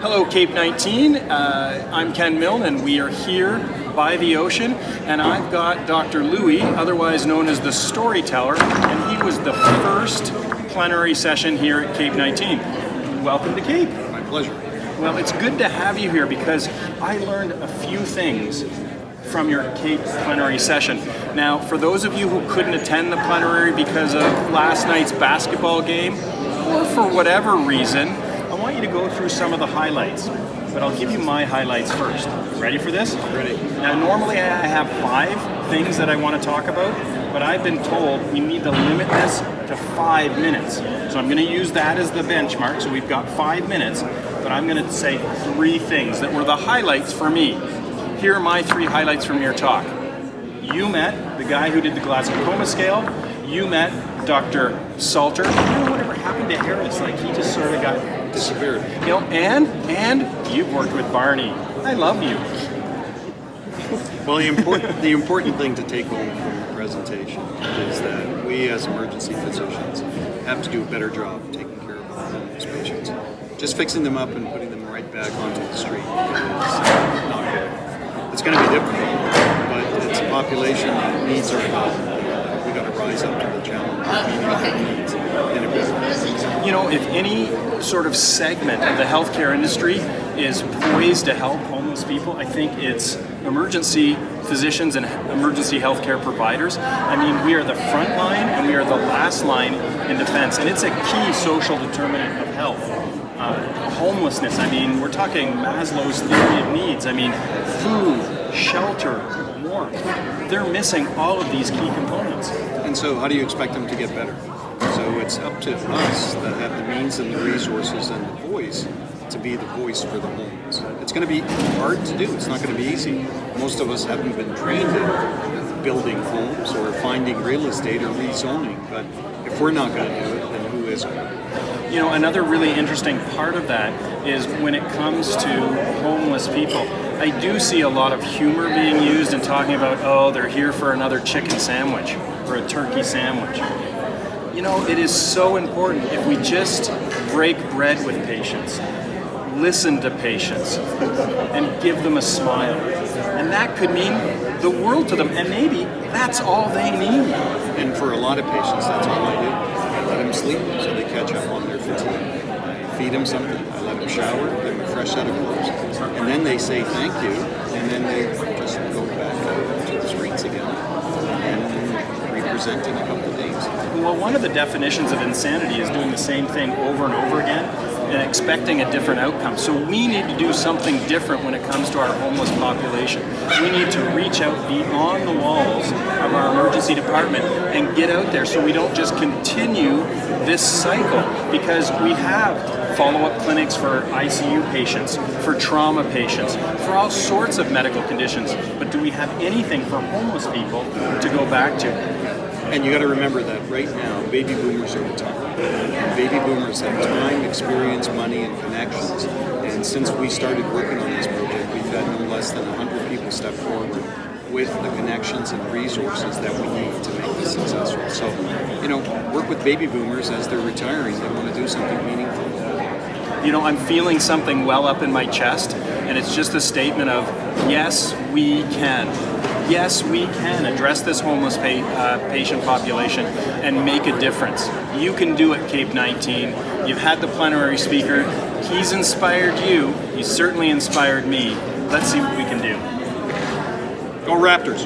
Hello, Cape 19. I'm Ken Milne, and we are here by the ocean. And I've got Dr. Louis, otherwise known as the Storyteller, and he was the first plenary session here at Cape 19. Welcome to Cape. My pleasure. Well, it's good to have you here because I learned a few things from your Cape plenary session. Now, for those of you who couldn't attend the plenary because of last night's basketball game, or for whatever reason, I want you to go through some of the highlights, but I'll give you my highlights first. Ready for this? Ready. Now, normally I have 5 things that I want to talk about, but I've been told we need to limit this to 5 minutes. So I'm going to use that as the benchmark, so we've got 5 minutes, but I'm going to say 3 things that were the highlights for me. Here are my 3 highlights from your talk. You met the guy who did the Glasgow Coma Scale. You met Dr. Salter. I don't know whatever happened to Harris. Like, he just sort of got disappeared. You know, and you've worked with Barney. I love you. Well, the important thing to take home from the presentation is that we as emergency physicians have to do a better job taking care of our homeless patients. Just fixing them up and putting them right back onto the street is not good. It's going to be difficult, but it's a population that needs our help. We got to rise up to the challenge of meeting their needs in a big way. You know, if any sort of segment of the healthcare industry is poised to help homeless people, I think it's emergency physicians and emergency healthcare providers. I mean, we are the front line and we are the last line in defense, and it's a key social determinant of health. Homelessness, I mean, we're talking Maslow's theory of needs. I mean, food, shelter, warmth. They're missing all of these key components. And so how do you expect them to get better? So it's up to us that have the means and the resources and the voice to be the voice for the homeless. It's going to be hard to do. It's not going to be easy. Most of us haven't been trained in building homes or finding real estate or rezoning. But if we're not going to do it, then who is going to? You know, another really interesting part of that is when it comes to homeless people, I do see a lot of humor being used in talking about, oh, they're here for another chicken sandwich or a turkey sandwich. You know, it is so important if we just break bread with patients, listen to patients, and give them a smile. And that could mean the world to them, and maybe that's all they need. And for a lot of patients, that's all I do. I let them sleep so they catch up on their fatigue. I feed them something, I let them shower, give them a fresh set of clothes, and then they say thank you, and then they just go back out to the streets again and represent in a couple of days. Well, one of the definitions of insanity is doing the same thing over and over again and expecting a different outcome. So we need to do something different when it comes to our homeless population. We need to reach out beyond the walls of our emergency department and get out there so we don't just continue this cycle, because we have follow-up clinics for ICU patients, for trauma patients, for all sorts of medical conditions. But do we have anything for homeless people to go back to? And you got to remember that right now, baby boomers are retiring. And baby boomers have time, experience, money, and connections. And since we started working on this project, we've had no less than 100 people step forward with the connections and resources that we need to make this successful. So, you know, work with baby boomers as they're retiring. They want to do something meaningful. You know, I'm feeling something well up in my chest, and it's just a statement of, yes, we can. Yes, we can address this homeless patient population and make a difference. You can do it, Cape 19. You've had the plenary speaker. He's inspired you. He's certainly inspired me. Let's see what we can do. Go Raptors!